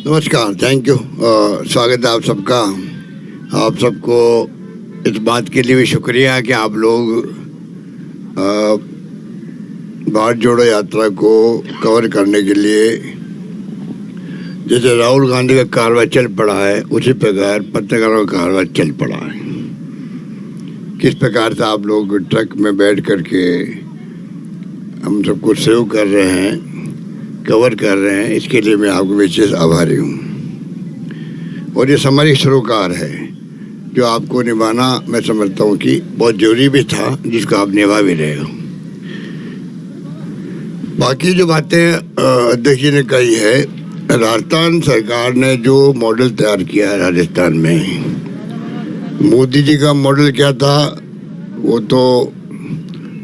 नमस्कार, thank you. स्वागत है आप सबका। आप सबको इस बात के लिए भी शुक्रिया कि आप लोग भारत जोड़ो यात्रा को कवर करने के लिए, जैसे राहुल गांधी का कारवा चल पड़ा है उसी प्रकार पत्रकारों का कारवा चल पड़ा है। किस प्रकार से आप लोग ट्रक में बैठ करके हम सबको सेव कर रहे हैं, कवर कर रहे हैं, इसके लिए मैं आपको विशेष आभारी हूँ। और ये हमारी सरोकार है जो आपको निभाना मैं समझता हूँ कि बहुत जरूरी भी था, जिसको आप निभा भी रहे हो। बाकी जो बातें अध्यक्ष जी ने कही है, राजस्थान सरकार ने जो मॉडल तैयार किया है राजस्थान में, मोदी जी का मॉडल क्या था, वो तो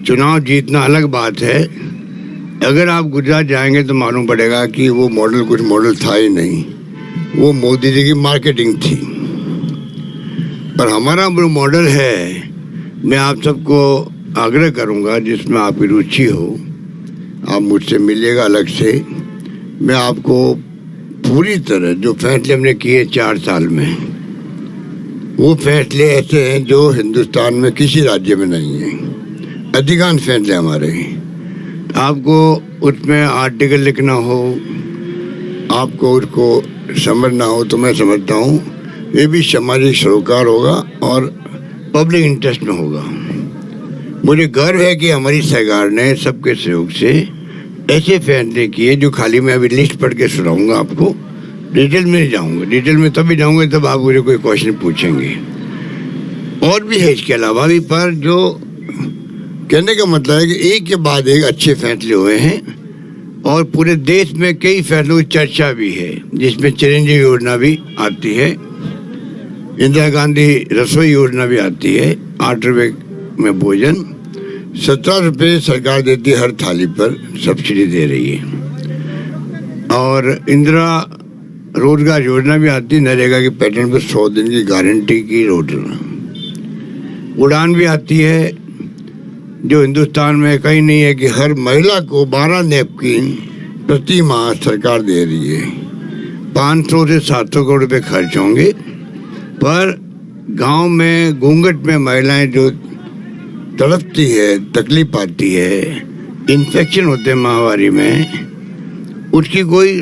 चुनाव जीतना अलग बात है। अगर आप गुजरात जाएंगे तो मालूम पड़ेगा कि वो मॉडल कुछ मॉडल था ही नहीं, वो मोदी जी की मार्केटिंग थी। पर हमारा जो मॉडल है, मैं आप सबको आग्रह करूंगा, जिसमें आपकी रुचि हो आप मुझसे मिलिएगा अलग से। मैं आपको पूरी तरह जो फैसले हमने किए 4 साल में, वो फैसले ऐसे हैं जो हिंदुस्तान में किसी राज्य में नहीं है। अधिकांश फैसले हमारे हैं। आपको उसमें आर्टिकल लिखना हो, आपको उसको समझना हो, तो मैं समझता हूँ ये भी सामाजिक सरोकार होगा और पब्लिक इंटरेस्ट में होगा। मुझे गर्व है कि हमारी सरकार ने सबके सहयोग से ऐसे फैसले किए जो खाली मैं अभी लिस्ट पढ़ के सुनाऊंगा आपको, डिटेल में नहीं जाऊँगा। डिटेल में तभी जाऊँगा जब आप मुझे कोई क्वेश्चन पूछेंगे। और भी है इसके अलावा भी, पर जो कहने का मतलब है कि एक के बाद एक अच्छे फैसले हुए हैं और पूरे देश में कई फैसलों की चर्चा भी है, जिसमें चिरंजीवी योजना भी आती है, इंदिरा गांधी रसोई योजना भी आती है, 8 रुपये में भोजन, 17 रुपये सरकार देती है हर थाली पर, सब्सिडी दे रही है। और इंदिरा रोजगार योजना भी आती है, नरेगा के पैटर्न पर 100 दिन की गारंटी की योजना। उड़ान भी आती है, जो हिंदुस्तान में कहीं नहीं है कि हर महिला को 12 नैपकिन प्रति माह सरकार दे रही है। 500 से 700 करोड़ रुपये खर्च होंगे, पर गांव में घूंघट में महिलाएं जो तड़पती है, तकलीफ आती है, इन्फेक्शन होते हैं महामारी में, उसकी कोई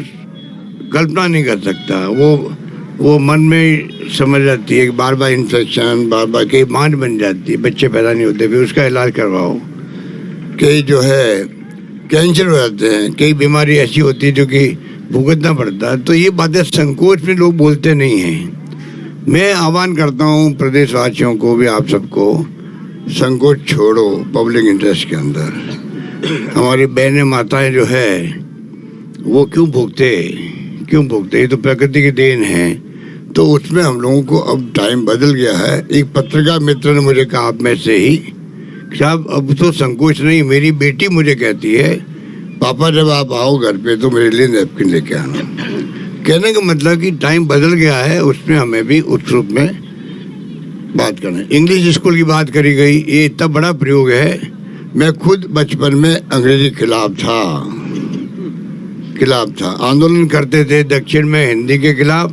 कल्पना नहीं कर सकता। वो मन में समझ जाती है कि बार बार इन्फेक्शन, बार बार कई मांझ बन जाती है, बच्चे पैदा नहीं होते, फिर उसका इलाज करवाओ। कई जो है कैंसर हो जाते हैं, कई बीमारी ऐसी होती है जो कि भुगतना पड़ता है। तो ये बातें संकोच में लोग बोलते नहीं हैं। मैं आह्वान करता हूँ प्रदेशवासियों को भी, आप सबको, संकोच छोड़ो पब्लिक इंटरेस्ट के अंदर। हमारी बहनें माताएं जो है वो क्यों भुगते, ये तो प्रकृति की देन है। तो उसमें हम लोगों को अब टाइम बदल गया है। एक पत्रकार मित्र ने मुझे कहा आप में से ही, साहब अब तो संकोच नहीं। मेरी बेटी मुझे कहती है, पापा जब आप आओ घर पे तो मेरे लिए नैपकिन लेके आना। कहने का मतलब कि टाइम बदल गया है, उसमें हमें भी उस रूप में बात करना है। इंग्लिश स्कूल की बात करी गई, ये इतना बड़ा प्रयोग है। मैं खुद बचपन में अंग्रेजी खिलाफ था, आंदोलन करते थे। दक्षिण में हिंदी के खिलाफ,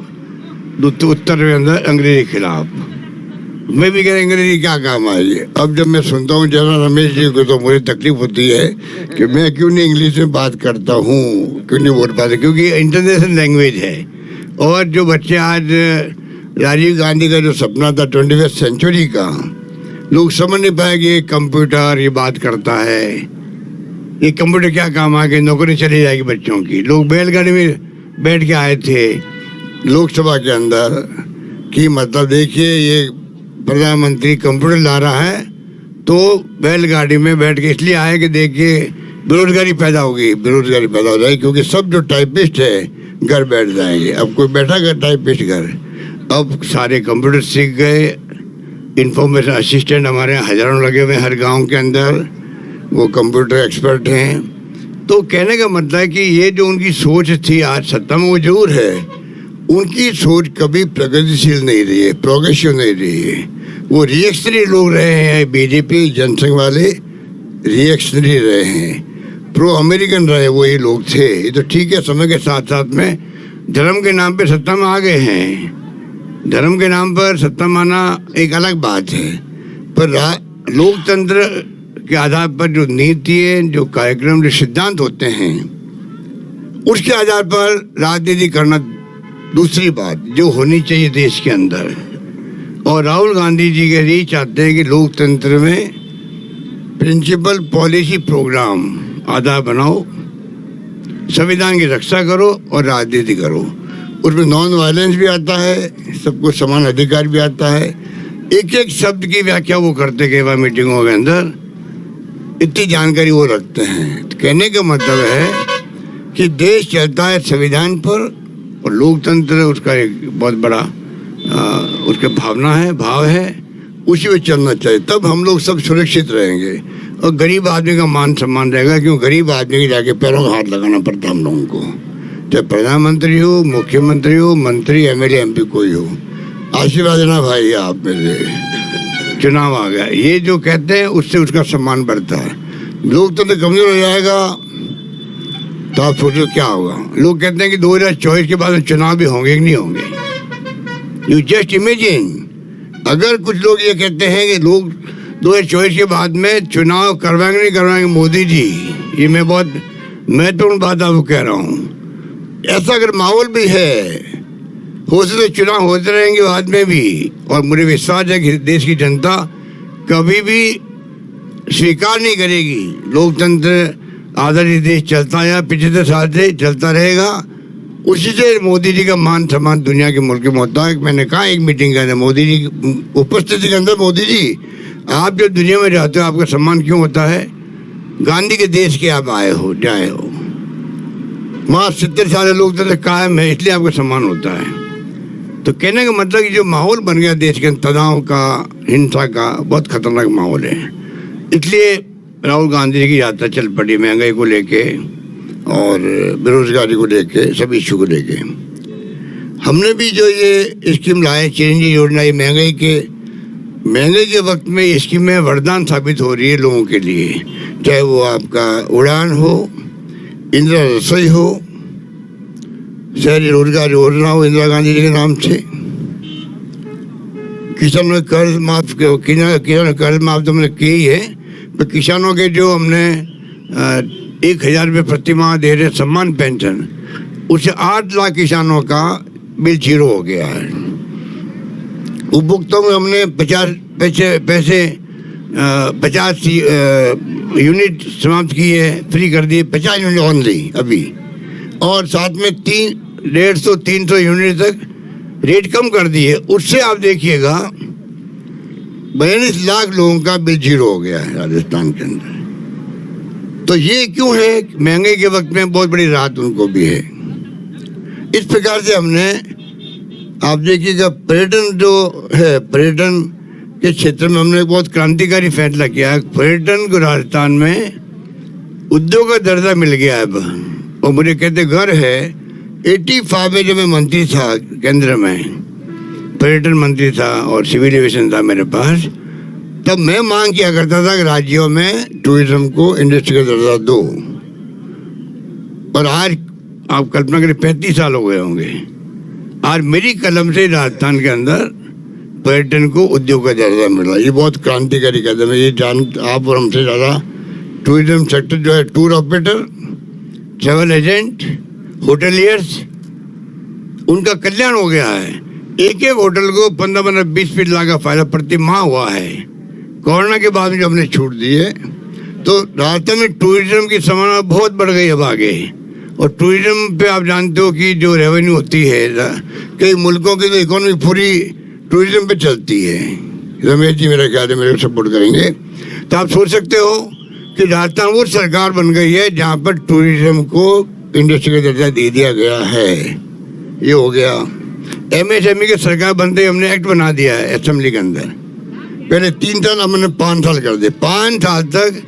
उत्तर में अंदर अंग्रेजी खिलाफ। मैं भी कह रहा अंग्रेजी क्या काम आएगी। अब जब मैं सुनता हूँ जरा रमेश जी को, तो मुझे तकलीफ होती है कि मैं क्यों नहीं इंग्लिश में बात करता हूँ, क्यों नहीं बोल पाते, क्योंकि इंटरनेशनल लैंग्वेज है। और जो बच्चे आज, राजीव गांधी का जो सपना था 21वीं सेंचुरी का, लोग समझ नहीं पाए कि ये कंप्यूटर ये बात करता है, ये कंप्यूटर क्या काम आ गया, नौकरी चली जाएगी बच्चों की। लोग बैलगाड़ी में बैठ के आए थे लोकसभा के अंदर कि मतलब देखिए ये प्रधानमंत्री कंप्यूटर ला रहा है, तो बैलगाड़ी में बैठ के इसलिए आए कि देखिए बेरोजगारी पैदा होगी, बेरोजगारी पैदा हो जाएगी, क्योंकि सब जो टाइपिस्ट है घर बैठ जाएंगे। अब कोई बैठा गया टाइपिस्ट घर, अब सारे कंप्यूटर सीख गए। इंफॉर्मेशन असिस्टेंट हमारे यहाँ हजारों लगे हुए हर गाँव के अंदर, वो कंप्यूटर एक्सपर्ट हैं। तो कहने का मतलब है कि ये जो उनकी सोच थी आज सत्ता में, वो जरूर है, उनकी सोच कभी प्रगतिशील नहीं रही है, प्रोग्रेसिव नहीं रही है। वो रिएक्शनरी लोग रहे हैं। बीजेपी जनसंघ वाले रिएक्शनरी रहे हैं, प्रो अमेरिकन रहे, वो ये लोग थे। ये तो ठीक है, समय के साथ साथ में धर्म के नाम पे सत्ता में आ गए हैं। धर्म के नाम पर सत्ता माना एक अलग बात है, पर लोकतंत्र के आधार पर जो नीति है, जो कार्यक्रम, जो सिद्धांत होते हैं, उसके आधार पर राजनीति करना दूसरी बात जो होनी चाहिए देश के अंदर। और राहुल गांधी जी के यही चाहते हैं कि लोकतंत्र में प्रिंसिपल, पॉलिसी, प्रोग्राम आधार बनाओ, संविधान की रक्षा करो और राजनीति करो। उसमें नॉन वायलेंस भी आता है, सबको समान अधिकार भी आता है। एक एक शब्द की व्याख्या वो करते कई बार मीटिंगों के अंदर, इतनी जानकारी वो रखते हैं। तो कहने का मतलब है कि देश चलता है संविधान पर और लोकतंत्र उसका एक बहुत बड़ा उसका भावना है, भाव है, उसी में चलना चाहिए। तब हम लोग सब सुरक्षित रहेंगे और गरीब आदमी का मान सम्मान रहेगा। क्यों? गरीब आदमी के जाके पैरों का हाथ लगाना पड़ता हम लोगों को, चाहे प्रधानमंत्री हो, मुख्यमंत्री हो, मंत्री, एमएलए, एमपी कोई हो। आशीर्वाद देना भाई आप मेरे, चुनाव आ गया, ये जो कहते हैं उससे उसका सम्मान बढ़ता है। लोकतंत्र कमजोर हो जाएगा तो आप सोचो क्या होगा। लोग कहते हैं कि 2024 के बाद चुनाव भी होंगे कि नहीं होंगे। यू जस्ट इमेजिन, अगर कुछ लोग ये कहते हैं कि लोग 2024 के बाद में चुनाव करवाएंगे नहीं करवाएंगे मोदी जी, ये मैं तो उन बात आपको कह रहा हूँ। ऐसा अगर माहौल भी है, हो सकता चुनाव होते रहेंगे बाद में भी। और मुझे विश्वास है कि देश की जनता कभी भी स्वीकार नहीं करेगी। लोकतंत्र आधारित देश चलता है, 75 साल से चलता रहेगा। उसी से मोदी जी का मान सम्मान दुनिया के मुल्क में होता है। मैंने कहा एक मीटिंग के अंदर मोदी जी की उपस्थिति के अंदर, मोदी जी आप जब दुनिया में रहते हो आपका सम्मान क्यों होता है? गांधी के देश के आप आए हो, जाए हो, वहाँ 70 साल लोकतंत्र कायम है, इसलिए आपका सम्मान होता है। तो कहने का मतलब कि जो माहौल बन गया देश के तनाव का, हिंसा का, बहुत खतरनाक माहौल है। इसलिए राहुल गांधी जी की यात्रा चल पड़ी, महंगाई को लेके और बेरोजगारी को लेके, सभी इशू को लेके। हमने भी जो ये स्कीम लाए, चिरंजीवी योजना, ये महंगाई के वक्त में ये स्कीमें वरदान साबित हो रही है लोगों के लिए। चाहे वो आपका उड़ान हो, इंदिरा रसोई हो, शहरी रोजगार योजना हो इंदिरा गांधी जी के नाम से, किसानों के कर्ज माफ, किसानों कर्ज माफ तो हमने किया ही है, तो किसानों के जो हमने 1000 रुपये प्रति माह दे रहे सम्मान पेंशन, उससे 8 लाख किसानों का बिल जीरो हो गया है। उपभोक्ताओं में हमने 50 यूनिट समाप्त किए, फ्री कर दिए, 50 यूनिट ऑनली अभी। और साथ में 150-300 यूनिट तक रेट कम कर दिए। उससे आप देखिएगा 42 लाख लोगों का बिल जीरो हो गया है राजस्थान के अंदर। तो ये क्यों है? महंगाई के वक्त में बहुत बड़ी राहत उनको भी है। इस प्रकार से हमने, आप देखिएगा पर्यटन जो है, पर्यटन के क्षेत्र में हमने बहुत क्रांतिकारी फैसला किया है। पर्यटन को राजस्थान में उद्योग का दर्जा मिल गया है अब। और मुझे कहते घर है 85 में, जब मैं मंत्री था केंद्र में, पर्यटन मंत्री था और सिविल एविएशन था मेरे पास, तब मैं मांग किया करता था कि राज्यों में टूरिज्म को इंडस्ट्री का दर्जा दो। और आज आप कल्पना करें 35 साल हो गए होंगे, आज मेरी कलम से राजस्थान के अंदर पर्यटन को उद्योग का दर्जा मिला। ये बहुत क्रांतिकारी कदम है। ये आप और हमसे ज़्यादा टूरिज्म सेक्टर जो है, tour operator, travel agent, hoteliers, उनका कल्याण हो गया है। एक होटल को 15-20 लाख का फायदा प्रति माह हुआ है। कोरोना के बाद में जो हमने छूट दी है, तो राजस्थान में टूरिज्म की संभावना बहुत बढ़ गई अब आगे। और टूरिज्म पे आप जानते हो कि जो रेवेन्यू होती है, कई मुल्कों की तो इकोनॉमी पूरी टूरिज्म पे चलती है। रमेश जी मेरा ख्याल है मेरे को सपोर्ट करेंगे। तो आप सोच सकते हो कि राजस्थान वो सरकार बन गई है जहाँ पर टूरिज्म को इंडस्ट्री का दर्जा दे दिया गया है। ये हो गया। MSME की सरकार बनते ही हमने एक्ट बना दिया है असेंबली के अंदर। पहले 3 साल, हमने 5 साल कर दिए। 5 साल तक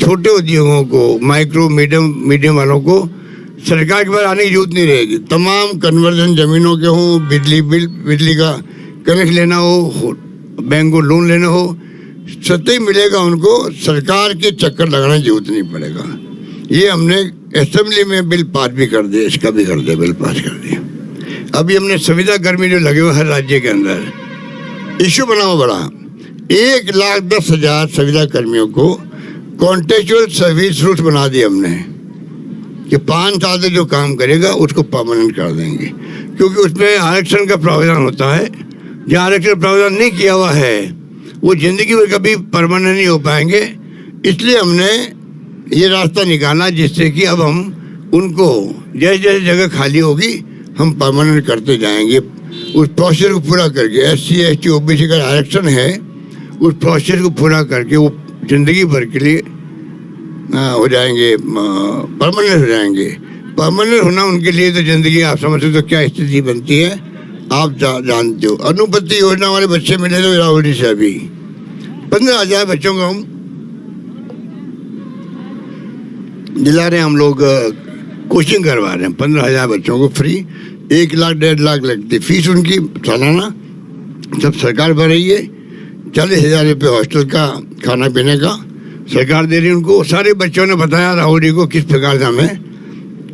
छोटे उद्योगों को, माइक्रो मीडियम वालों को सरकार के पास आने की जरूरत नहीं रहेगी। तमाम कन्वर्जन जमीनों के हों, बिजली का कनेक्ट लेना हो, बैंक को लोन लेना हो, सतही मिलेगा उनको। सरकार के चक्कर लगाने की जरूरत नहीं पड़ेगा। ये हमने असेंबली में बिल पास भी कर दिया, इसका भी कर दिया, बिल पास कर दिया। अभी हमने संविदा कर्मी जो लगे हुए हर राज्य के अंदर, इशू बना हुआ बड़ा, 1,10,000 संविदा कर्मियों को कॉन्ट्रेक्चुअल सर्विस रूट बना दिए हमने कि 5 साल से जो काम करेगा उसको परमानेंट कर देंगे, क्योंकि उसमें आरक्षण का प्रावधान होता है। जहाँ आरक्षण प्रावधान नहीं किया हुआ है वो जिंदगी में कभी परमानेंट नहीं हो पाएंगे। इसलिए हमने ये रास्ता निकाला जिससे कि अब हम उनको जैसे जैसे जगह खाली होगी हम परमानेंट करते जाएंगे। उस प्रोसेस को पूरा करके SC ST OBC का आरक्षण है, उस प्रोसेस को पूरा करके वो जिंदगी भर के लिए हो जाएंगे, परमानेंट हो जाएंगे। परमानेंट होना उनके लिए तो जिंदगी, आप समझते हो तो क्या स्थिति बनती है, आप जानते हो। अनुपति योजना वाले बच्चे मिले थे राहुल जी से, अभी 15,000 बच्चों को हम दिला रहे हैं। हम लोग कोचिंग करवा रहे हैं 15,000 बच्चों को फ्री। 1 लाख 1.5 लाख लगती फीस उनकी सालाना, सब सरकार भर रही है। 40,000 रुपये हॉस्टल का खाना पीने का सरकार दे रही है उनको। सारे बच्चों ने बताया राहुल जी को किस प्रकार से हमें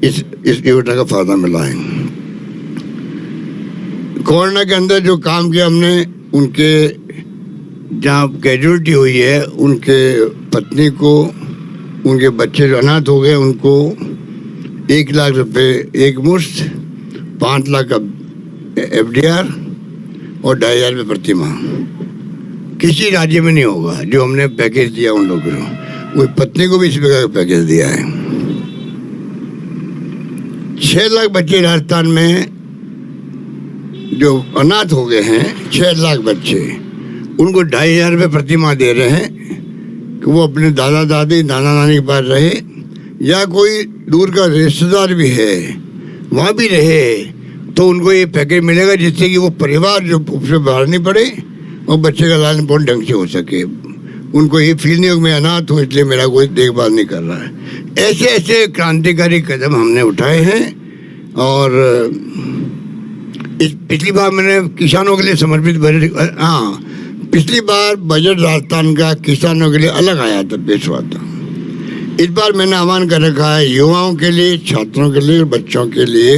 इस योजना का फायदा मिला है। कोरोना के अंदर जो काम किया हमने, उनके जहाँ कैजुअलिटी हुई है उनके पत्नी को, उनके बच्चे जो अनाथ हो गए उनको 1 लाख रुपए एक मुश्त, 5 लाख का FDR और 2,500 रुपये प्रति माह। किसी राज्य में नहीं होगा जो हमने पैकेज दिया उन लोगों को। वो पत्नी को भी इस प्रकार का पैकेज दिया है। 6 लाख बच्चे राजस्थान में जो अनाथ हो गए हैं, 6 लाख बच्चे, उनको 2,500 रुपये प्रति माह दे रहे हैं कि वो अपने दादा दादी नाना नानी के पास रहे, या कोई दूर का रिश्तेदार भी है वहाँ भी रहे, तो उनको ये पैकेज मिलेगा जिससे कि वो परिवार जो उससे बाहर नहीं पड़े और बच्चे का लालन पालन ढंग से हो सके। उनको ये फील नहीं हो मैं अनाथ हूँ इसलिए मेरा कोई देखभाल नहीं कर रहा है। ऐसे ऐसे क्रांतिकारी कदम हमने उठाए हैं। और इस पिछली बार मैंने किसानों के लिए समर्पित बजट, पिछली बार बजट राजस्थान का किसानों के लिए अलग आया था, पेश हुआ था। इस बार मैंने आह्वान कर रखा है युवाओं के लिए, छात्रों के लिए, बच्चों के लिए।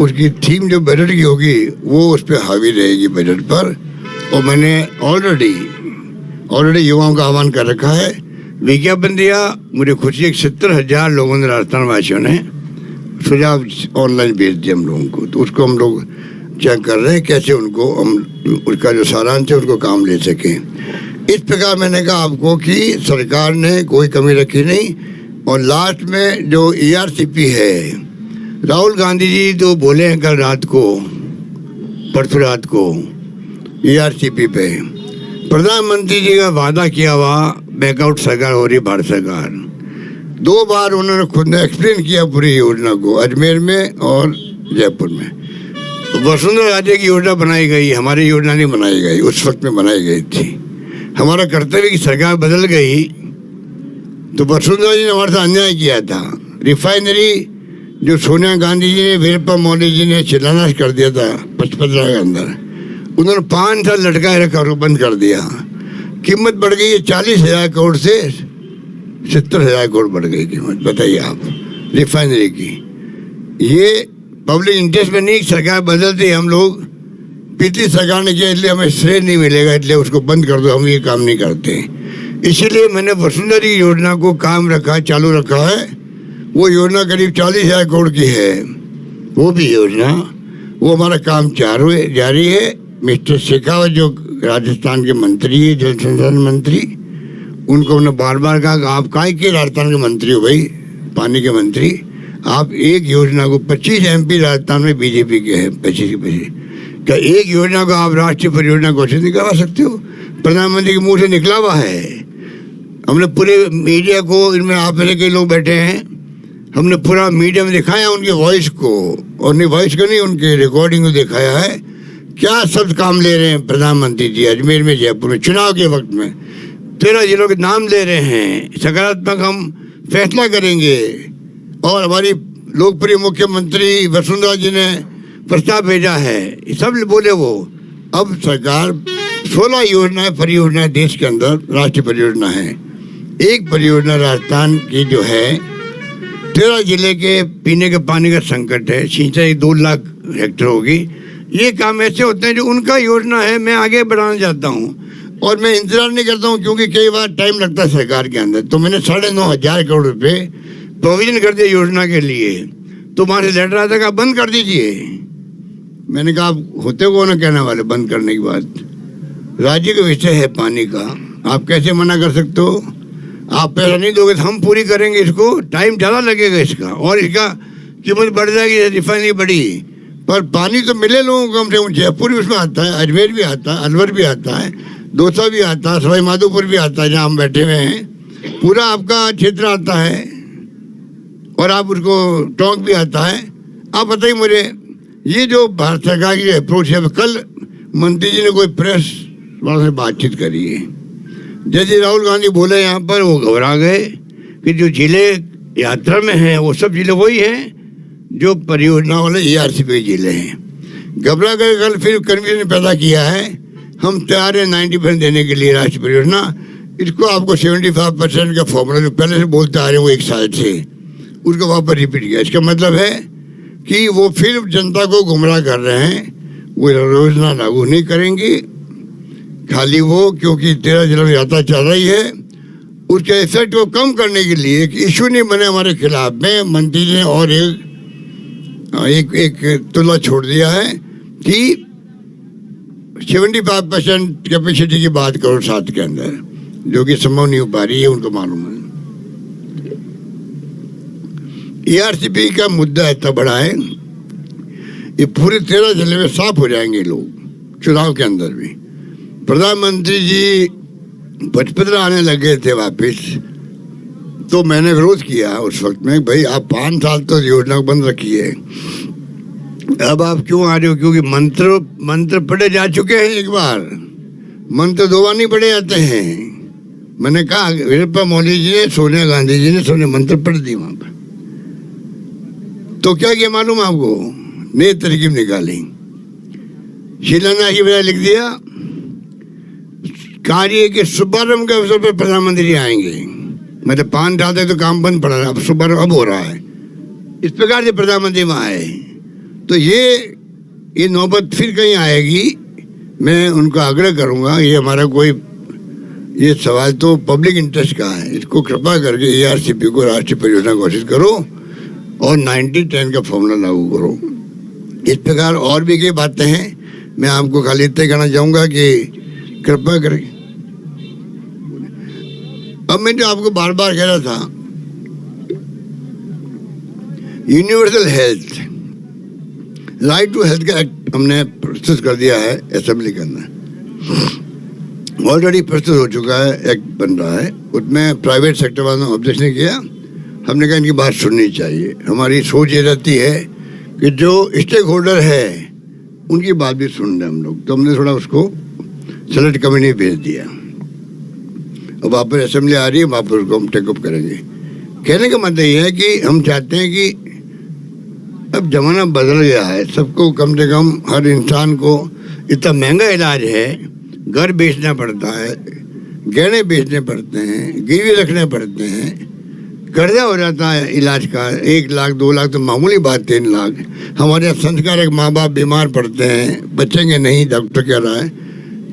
उसकी थीम जो बजट की होगी वो उस पर हावी रहेगी बजट पर। और मैंने ऑलरेडी युवाओं का आह्वान कर रखा है, विज्ञापन दिया। मुझे खुशी है 70,000 लोगों ने, राजस्थान वासियों ने सुझाव ऑनलाइन भेज दिए हम लोगों को, तो उसको हम लोग चेक कर रहे हैं कैसे उनको हम उसका जो सारांश है उसको काम ले सकें। इस प्रकार मैंने कहा आपको कि सरकार ने कोई कमी रखी नहीं। और लास्ट में जो ERCP है, राहुल गांधी जी तो बोले हैं कल रात को, परसों रात को ERCP पे प्रधानमंत्री जी का वादा किया हुआ बैकआउट सरकार हो रही, भारत सरकार। 2 बार उन्होंने खुद ने एक्सप्लेन किया पूरी योजना को, अजमेर में और जयपुर में। वसुंधरा राजे की योजना बनाई गई, हमारी योजना नहीं बनाई गई, उस वक्त में बनाई गई थी। हमारा कर्तव्य की सरकार बदल गई तो वसुंधरा जी ने हमारे साथ अन्याय किया था। रिफाइनरी जो सोनिया गांधी जी ने, वीरप्पा मोदी जी ने शिलान्यास कर दिया था 55 के अंदर, उन्होंने 5 साल लटकाए रखा और बंद कर दिया। कीमत बढ़ गई है 40,000 करोड़ से 70,000 करोड़ बढ़ गई कीमत, बताइए आप रिफाइनरी की। ये पब्लिक इंटरेस्ट में नहीं, सरकार बदलती है, हम लोग पिछली सरकार ने किया इसलिए हमें श्रेय नहीं मिलेगा, इसलिए उसको बंद कर दो, हम ये काम नहीं करते। इसीलिए मैंने वसुंधरा योजना को काम रखा, चालू रखा है। वो योजना करीब 40,000 करोड़ की है, वो भी योजना, वो हमारा काम जारी है। मिस्टर शेखावत जो राजस्थान के मंत्री है, जल संसाधन मंत्री, उनको हमने बार बार कहा कि आप काहे के राजस्थान के मंत्री हो भाई, पानी के मंत्री, आप एक योजना को 25 MP राजस्थान में BJP के हैं, 25 क्या एक योजना को आप राष्ट्रीय परियोजना घोषित नहीं करवा सकते हो? प्रधानमंत्री के मुंह से निकला हुआ है। हमने पूरे मीडिया को, इनमें आप मेरे कई लोग बैठे हैं, हमने पूरा मीडिया में दिखाया उनके वॉइस को, और नहीं वॉइस को नहीं, उनके रिकॉर्डिंग को दिखाया है क्या सब काम ले रहे हैं प्रधानमंत्री जी। अजमेर में, जयपुर में चुनाव के वक्त में 13 जिलों के नाम ले रहे हैं, सकारात्मक हम फैसला करेंगे। और हमारी लोकप्रिय मुख्यमंत्री वसुंधरा जी ने प्रस्ताव भेजा है, सब बोले वो। अब सरकार 16 योजनाएं, परियोजनाएं देश के अंदर राष्ट्रीय परियोजना है। एक परियोजना राजस्थान की जो है, 13 जिले के पीने के पानी का संकट है, सिंचाई 2 लाख हेक्टर होगी। ये काम ऐसे होते हैं जो उनका योजना है, मैं आगे बढ़ाना चाहता हूँ और मैं इंतजार नहीं करता हूँ, क्योंकि कई बार टाइम लगता है सरकार के अंदर। तो मैंने 9,500 करोड़ रुपए प्रोविजन कर दिया योजना के लिए। तो वहाँ से लेटर आता है बंद कर दीजिए। मैंने कहा आप होते को ना कहने वाले बंद करने की बात, राज्य का विषय है पानी का, आप कैसे मना कर सकते हो? आप पैसा नहीं दोगे तो हम पूरी करेंगे इसको, टाइम ज़्यादा लगेगा इसका और इसका कीमत बढ़ जाएगी, रिफाइनरी बढ़ी, पर पानी तो मिले लोगों को। कम से कम जयपुर भी उसमें आता है, अजमेर भी आता है, अलवर भी आता है, दौसा भी आता है, सवाई माधोपुर भी आता है, जहाँ हम बैठे हुए हैं, पूरा आपका क्षेत्र आता है और आप उसको टोंक भी आता है। आप बताइए मुझे, ये जो भारत सरकार की अप्रोच है, कल मंत्री जी ने कोई प्रेस वालों से बातचीत करी है, जैसे राहुल गांधी बोले यहाँ पर, वो घबरा गए कि जो जिले यात्रा में हैं वो सब जिले वही हैं जो परियोजना वाले ERCP जिले हैं। घबरा गए, कल फिर कन्फ्यूजन पैदा किया है। हम तैयार हैं 90% देने के लिए राष्ट्रीय परियोजना। इसको आपको 75% का फॉर्मूला जो पहले से बोलते आ रहे हैं वो 1 साल से, उसको वापस रिपीट किया। इसका मतलब है कि वो फिर जनता को गुमराह कर रहे हैं, वो योजना लागू नहीं करेंगी, खाली वो क्योंकि 13 जिलों में यात्रा चल रही है, उसके इफेक्ट को कम करने के लिए एक इशू नहीं बने हमारे खिलाफ में। मंत्री ने और एक तुला छोड़ दिया है कि 75% कैपेसिटी की बात करो 7 के अंदर, जो कि संभव नहीं हो पा रही है, उनको मालूम है। ERCP का मुद्दा इतना बड़ा है, ये पूरे 13 जिले में साफ हो जाएंगे लोग चुनाव के अंदर भी। प्रधानमंत्री जी पचपदरा आने लगे थे वापस, तो मैंने विरोध किया उस वक्त में, भाई आप 5 साल तो योजना को बंद रखिए, अब आप क्यों आ रहे हो? क्योंकि मंत्र पढ़े जा चुके हैं, एक बार मंत्र 2 बार नहीं पढ़े जाते हैं। मैंने कहा वीरप्पा मोदी जी ने, सोनिया गांधी जी ने सबने मंत्र पढ़ दी वहां पर। तो क्या किया मालूम आपको? नए तरकीब निकाली, शिलान्यास की बजाय लिख दिया कार्य के शुभारंभ के अवसर पर प्रधानमंत्री आएंगे। मतलब 5 साल तक तो काम बंद पड़ा है, अब शुभारंभ अब हो रहा है, इस प्रकार से प्रधानमंत्री वहाँ आए। तो ये नौबत फिर कहीं आएगी। मैं उनका आग्रह करूँगा, ये हमारा कोई ये सवाल तो पब्लिक इंटरेस्ट का है, इसको कृपा करके ERCP को राष्ट्रीय परियोजना घोषित करो और 90-10 का फॉर्मूला लागू करो। इस प्रकार और भी कई बातें हैं, मैं आपको खाली इतना कहना चाहूँगा कि कृपया करें। अब मैं जो आपको बार बार कह रहा था, universal health, right to health का एक्ट हमने प्रस्तुत कर दिया है असेंबली के अंदर, ऑलरेडी प्रस्तुत हो चुका है, एक्ट बन रहा है। उसमें प्राइवेट सेक्टर वालों ने ऑब्जेक्शन किया, हमने कहा इनकी बात सुननी चाहिए। हमारी सोच ये रहती है कि जो स्टेक होल्डर है उनकी बात भी सुन रहे हम लोग, तो हमने थोड़ा उसको सेलेक्ट कमेटी भेज दिया। अब वापस असेंबली आ रही है, वापस उसको हम टेकअप करेंगे। कहने का मतलब ये है कि हम चाहते हैं कि अब जमाना बदल गया है, सबको कम से कम हर इंसान को इतना महंगा इलाज है, घर बेचना पड़ता है, गहने बेचने पड़ते हैं, गिरवी रखने पड़ते हैं, कर्जा हो जाता है इलाज का, 1 लाख 2 लाख तो मामूली बात, 3 लाख। हमारे यहाँ संस्कार एक माँ बाप बीमार पड़ते हैं, बचेंगे नहीं, डॉक्टर कह रहा है,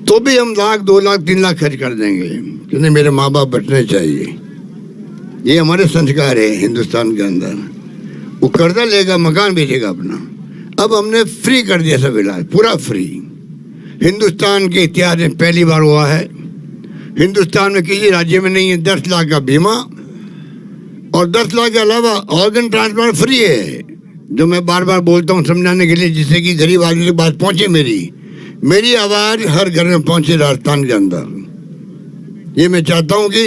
तो भी हम 1 लाख 2 लाख 3 लाख खर्च कर देंगे क्योंकि मेरे माँ बाप बचने चाहिए। ये हमारे संस्कार है हिंदुस्तान के अंदर। वो कर्जा लेगा, मकान बेचेगा अपना। अब हमने फ्री कर दिया सब इलाज, पूरा फ्री। हिंदुस्तान के इतिहास में पहली बार हुआ है, हिंदुस्तान में किसी राज्य में नहीं है 10 लाख का बीमा, और 10 लाख के अलावा ऑर्गन ट्रांसप्लांट फ्री है, जो मैं बार बार बोलता हूँ समझाने के लिए, जिससे कि गरीब आदमी की बात पहुँचे, मेरी आवाज़ हर घर में पहुँचे राजस्थान के अंदर। ये मैं चाहता हूँ कि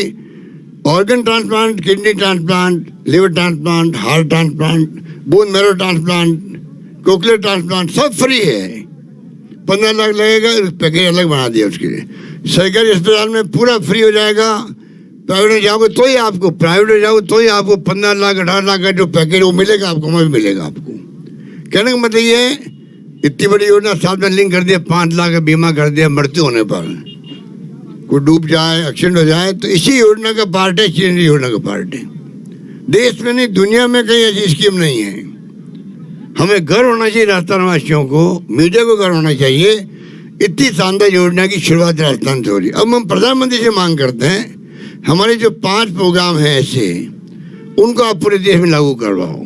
organ transplant, kidney transplant, liver transplant, heart transplant, bone marrow transplant, cochlear transplant सब फ्री है। 15 लाख लगेगा, पैकेज अलग बना दिया उसके लिए। सरकारी अस्पताल में पूरा फ्री हो जाएगा। प्राइवेट में जाओगे तो ही आपको, 15 लाख 18 लाख का जो पैकेज वो मिलेगा आपको, वहाँ भी मिलेगा आपको। कहने का मतलब ये है, इतनी बड़ी योजना साथ में लिंक कर दिया, 5 लाख का बीमा कर दिया, मृत्यु होने पर कोई डूब जाए, एक्सीडेंट हो जाए, तो इसी योजना का पार्ट है, चीन योजना का पार्ट है। देश में नहीं, दुनिया में कहीं ऐसी स्कीम नहीं है। हमें गर्व होना चाहिए राजस्थान वासियों को, मीडिया को गर्व होना चाहिए, इतनी शानदार योजना की शुरुआत राजस्थान से हो रही। अब हम प्रधानमंत्री से मांग करते हैं हमारे जो 5 प्रोग्राम हैं ऐसे, उनको आप पूरे देश में लागू करवाओ,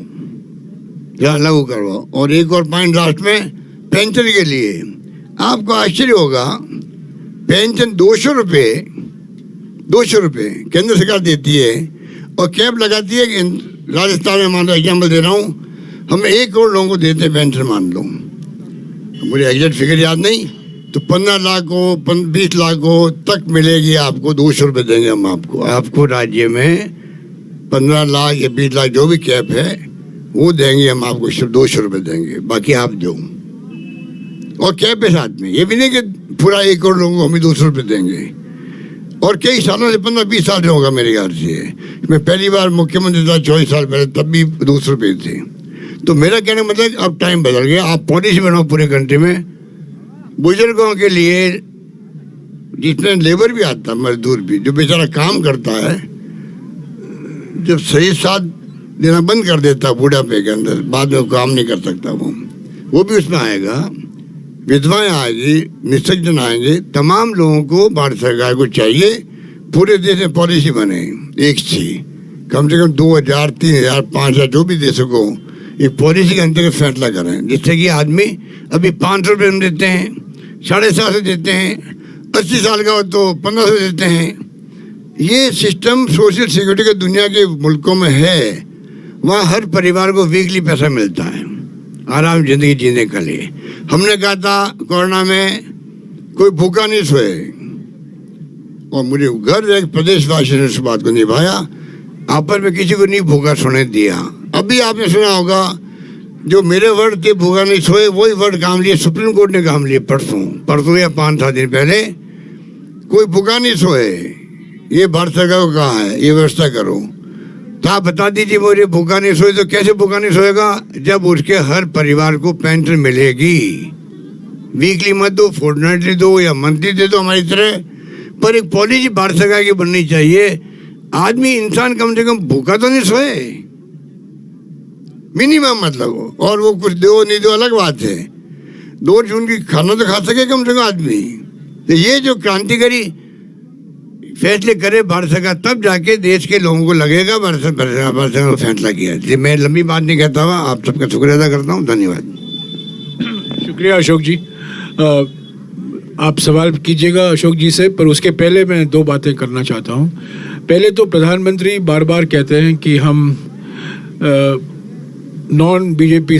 लागू करवाओ। और एक और पॉइंट लास्ट में, पेंशन के लिए आपको आश्चर्य होगा, पेंशन 200 रुपये केंद्र सरकार देती है और कैप लगाती है कि राजस्थान में, मान लो एग्जाम्पल दे रहा हूँ, हम 1 करोड़ लोगों को देते हैं पेंशन, मान लो, मुझे एग्जैक्ट फिगर याद नहीं, तो 15 लाख को 20 लाख को तक मिलेगी आपको, 200 रुपये देंगे हम आपको राज्य में 15 लाख या 20 लाख जो भी कैप है वो देंगे हम आपको, सिर्फ 200 रुपये देंगे, बाकी आप दो। और कैप है साथ में, ये भी नहीं कि पूरा 1 करोड़ लोगों को हम ही 200 रुपये देंगे। और कई सालों से, 15-20 साल से होगा मेरे ख्याल से, मैं पहली बार मुख्यमंत्री था 24 साल पहले, तब भी 200 रुपये थे। तो मेरा कहने का मतलब अब टाइम बदल गया, आप पॉलिसी बनाओ पूरे कंट्री में बुजुर्गों के लिए, जिसमें लेबर भी आता, मजदूर भी, जो बेचारा काम करता है, जब सही साथ देना बंद कर देता बुढ़ापे के अंदर, बाद में काम नहीं कर सकता वो भी उसमें आएगा, विधवाएं आएगी, निःसज्जन आएंगे, तमाम लोगों को भारत सरकार को चाहिए पूरे देश में पॉलिसी बने एक सी, कम से कम 2000, 3000, 5000 जो भी दे सको, एक पॉलिसी के अंतर्गत फैसला करें, जिससे कि आदमी अभी 500 रुपये हम देते हैं, 750 देते हैं, 80 साल का हो तो 1500 देते हैं। ये सिस्टम सोशल सिक्योरिटी के दुनिया के मुल्कों में है, वहाँ हर परिवार को वीकली पैसा मिलता है आराम जिंदगी जीने के लिए। हमने कहा था कोरोना में कोई भूखा नहीं सोए, और मुझे गर्व है प्रदेशवासी ने उस बात को निभाया, आपस में किसी को नहीं भूखा सोने दिया। अभी आपने सुना होगा जो मेरे वर्ड थे भूखा नहीं सोए, वही वर्ड काम लिए सुप्रीम कोर्ट ने काम लिए परसों या 5-7 दिन पहले, कोई भूखा नहीं सोए, ये भारत सरकार को कहा है ये व्यवस्था करो। तो आप बता दीजिए मुझे, भूखा नहीं सोए तो कैसे भूखा नहीं सोएगा, जब उसके हर परिवार को पेंशन मिलेगी, वीकली मत दो, फोर्टनाइटली दो या मंथली दे दो हमारी तरह, पर एक पॉलिसी भारत सरकार की बननी चाहिए, आदमी इंसान कम से कम भूखा तो नहीं सोए, मिनिमम मतलब हो, और वो कुछ दो नहीं दो अलग बात है, 2 जून की खाना तो खा सके कम से कम आदमी। तो ये जो क्रांतिकारी फैसले करे भारत सरकार, तब जाके देश के लोगों को लगेगा भारत सरकार फैसला किया। मैं लंबी बात नहीं कहता हुआ आप सबका शुक्रिया अदा करता हूँ, धन्यवाद। शुक्रिया अशोक जी। आप सवाल कीजिएगा अशोक जी से, पर उसके पहले मैं 2 बातें करना चाहता हूँ। पहले तो प्रधानमंत्री बार बार कहते हैं कि हम नॉन बीजेपी